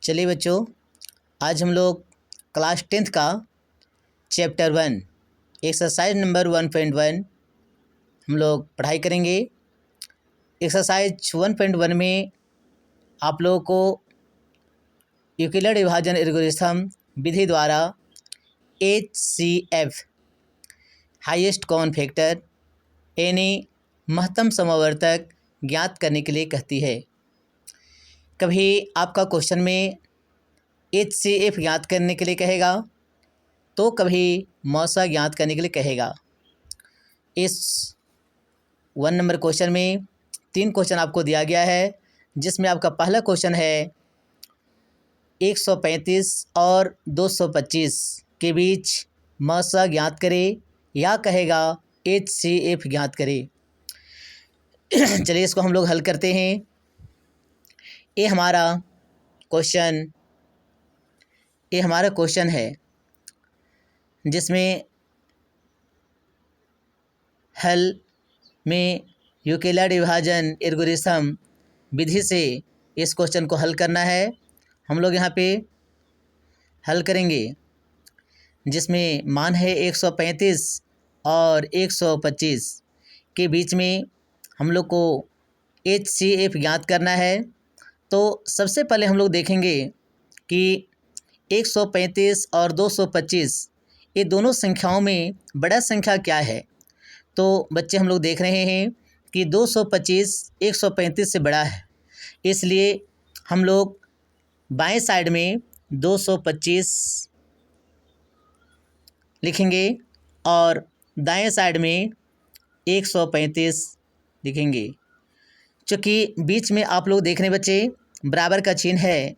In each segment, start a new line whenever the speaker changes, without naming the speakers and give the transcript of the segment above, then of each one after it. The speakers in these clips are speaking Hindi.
चलिए बच्चों, आज हम लोग क्लास 10th का चैप्टर 1 एक्सरसाइज नंबर 1.1 हम लोग पढ़ाई करेंगे। एक्सरसाइज 1.1 में आप लोगों को यूक्लिड विभाजन एल्गोरिथम विधि द्वारा HCF हाईएस्ट कॉमन फैक्टर यानी महत्तम समवर्तक ज्ञात करने के लिए कहती है। कभी आपका क्वेश्चन में HCF ज्ञात करने के लिए कहेगा तो कभी मौसा ज्ञात करने के लिए कहेगा। इस 1 नंबर क्वेश्चन में 3 क्वेश्चन आपको दिया गया है, जिसमें आपका पहला क्वेश्चन है 135 और 225 के बीच मौसा ज्ञात करे या कहेगा HCF ज्ञात करे। चलिए इसको हम लोग हल करते हैं। ये हमारा क्वेश्चन है, जिसमें हल में यूक्लिड विभाजन एल्गोरिथम विधि से इस क्वेश्चन को हल करना है। हम लोग यहाँ पे हल करेंगे, जिसमें मान है 135 और 125 के बीच में हम लोग को HCF ज्ञात करना है। तो सबसे पहले हम लोग देखेंगे कि 135 और 225 ये दोनों संख्याओं में बड़ा संख्या क्या है। तो बच्चे हम लोग देख रहे हैं कि 225 135 से बड़ा है, इसलिए हम लोग बाएं साइड में 225 लिखेंगे और दाएं साइड में 135 लिखेंगे। चूँकि बीच में आप लोग देख रहे हैं बच्चे बराबर का चिन्ह है,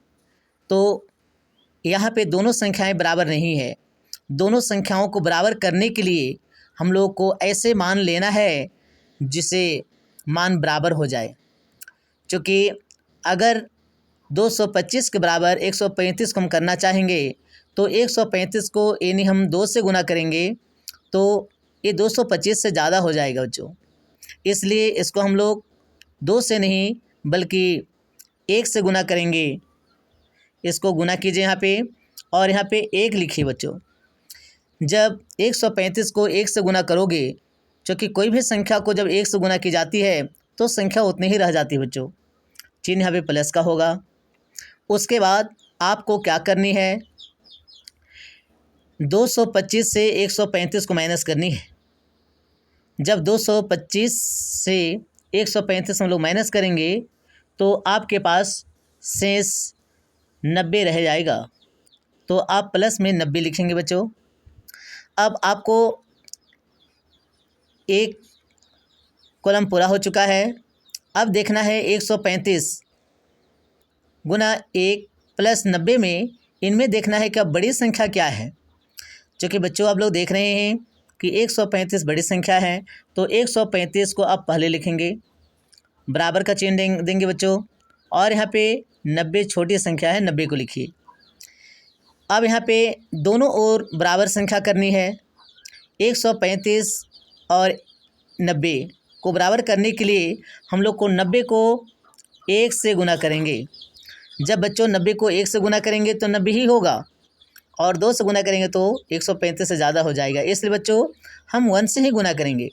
तो यहाँ पे दोनों संख्याएं बराबर नहीं है। दोनों संख्याओं को बराबर करने के लिए हम लोग को ऐसे मान लेना है जिसे मान बराबर हो जाए। चूँकि अगर 225 के बराबर 135 को हम करना चाहेंगे तो 135 को यानी हम 2 से गुना करेंगे तो ये 225 से ज़्यादा हो जाएगा बच्चों। इसलिए इसको हम लोग 2 से नहीं बल्कि 1 से गुना करेंगे। इसको गुना कीजिए यहाँ पे और यहाँ पे 1 लिखिए बच्चों। जब 135 को 1 से गुना करोगे, क्योंकि कोई भी संख्या को जब 1 से गुना की जाती है तो संख्या उतनी ही रह जाती है बच्चों। चिन्ह यहाँ पे प्लस का होगा। उसके बाद आपको क्या करनी है, 225 से 135 को माइनस करनी है। जब 225 से 135 हम लोग माइनस करेंगे तो आपके पास शेष 90 रह जाएगा। तो आप प्लस में 90 लिखेंगे बच्चों। अब आपको एक कॉलम पूरा हो चुका है। अब देखना है 135 गुना 1 प्लस 90 में इनमें देखना है कि अब बड़ी संख्या क्या है। क्योंकि बच्चों आप लोग देख रहे हैं कि 135 बड़ी संख्या है, तो 135 को आप पहले लिखेंगे, बराबर का चिन्ह देंगे बच्चों। और यहाँ पे 90 छोटी संख्या है, 90 को लिखिए। अब यहाँ पे दोनों ओर बराबर संख्या करनी है। 135 और 90 को बराबर करने के लिए हम लोग को 90 को 1 से गुना करेंगे। जब बच्चों 90 को 1 से गुना करेंगे तो 90 ही होगा, और 2 से गुना करेंगे तो 135 से ज़्यादा हो जाएगा। इसलिए बच्चों हम 1 से ही गुना करेंगे,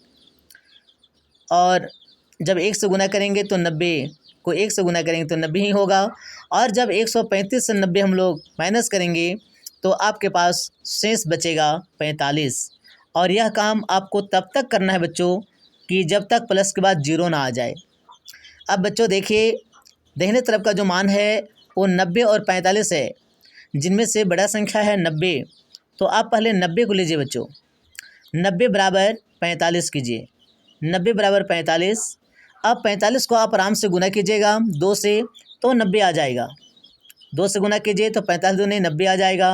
और जब 1 से गुना करेंगे तो 90 को 1 से गुना करेंगे तो 90 ही होगा। और जब 135 से 90 हम लोग माइनस करेंगे तो आपके पास शेष बचेगा 45। और यह काम आपको तब तक करना है बच्चों कि जब तक प्लस के बाद 0 ना आ जाए। अब बच्चों देखिए, दाहिने तरफ का जो मान है वो 90 और 45 है, जिनमें से बड़ा संख्या है 90। तो आप पहले 90 को लीजिए बच्चों। 90 बराबर 45 कीजिए। 90 बराबर 45। अब 45 को आप आराम से गुना कीजिएगा 2 से, तो 90 आ जाएगा। 2 से गुना कीजिए तो 45 दूनी 90 आ जाएगा।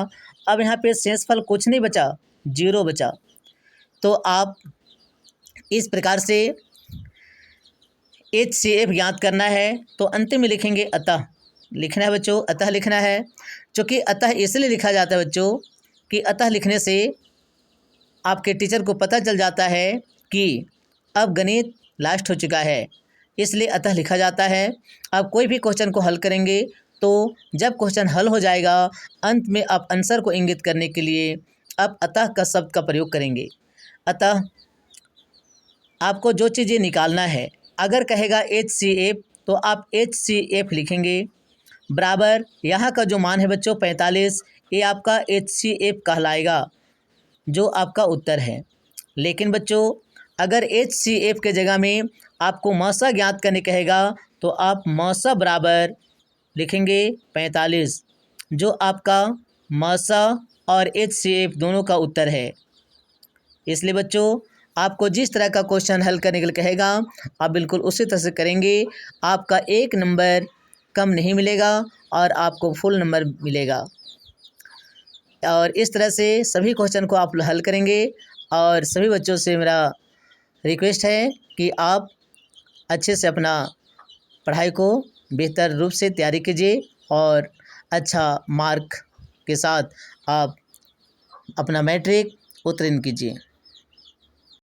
अब यहाँ पे शेषफल कुछ नहीं बचा, 0 बचा। तो आप इस प्रकार से HCF ज्ञात करना है तो अंतिम में लिखेंगे अतः लिखना है बच्चों, अतः लिखना है। क्योंकि अतः इसलिए लिखा जाता है बच्चों कि अतः लिखने से आपके टीचर को पता चल जाता है कि अब गणित लास्ट हो चुका है, इसलिए अतः लिखा जाता है। अब कोई भी क्वेश्चन को हल करेंगे तो जब क्वेश्चन हल हो जाएगा अंत में आप आंसर को इंगित करने के लिए आप अतः का शब्द का प्रयोग करेंगे। अतः आपको जो चीज़ें निकालना है, अगर कहेगा HCF तो आप HCF लिखेंगे, बराबर यहाँ का जो मान है बच्चों 45, ये आपका HCF कहलाएगा, जो आपका उत्तर है। लेकिन बच्चों अगर HCF के जगह में आपको मौसा ज्ञात करने कहेगा तो आप मौसा बराबर लिखेंगे 45, जो आपका मौसा और HCF दोनों का उत्तर है। इसलिए बच्चों आपको जिस तरह का क्वेश्चन हल करने के लिए कहेगा आप बिल्कुल उसी तरह से करेंगे, आपका 1 नंबर कम नहीं मिलेगा और आपको फुल नंबर मिलेगा। और इस तरह से सभी क्वेश्चन को आप हल करेंगे। और सभी बच्चों से मेरा रिक्वेस्ट है कि आप अच्छे से अपना पढ़ाई को बेहतर रूप से तैयारी कीजिए और अच्छा मार्क के साथ आप अपना मैट्रिक उत्तीर्ण कीजिए।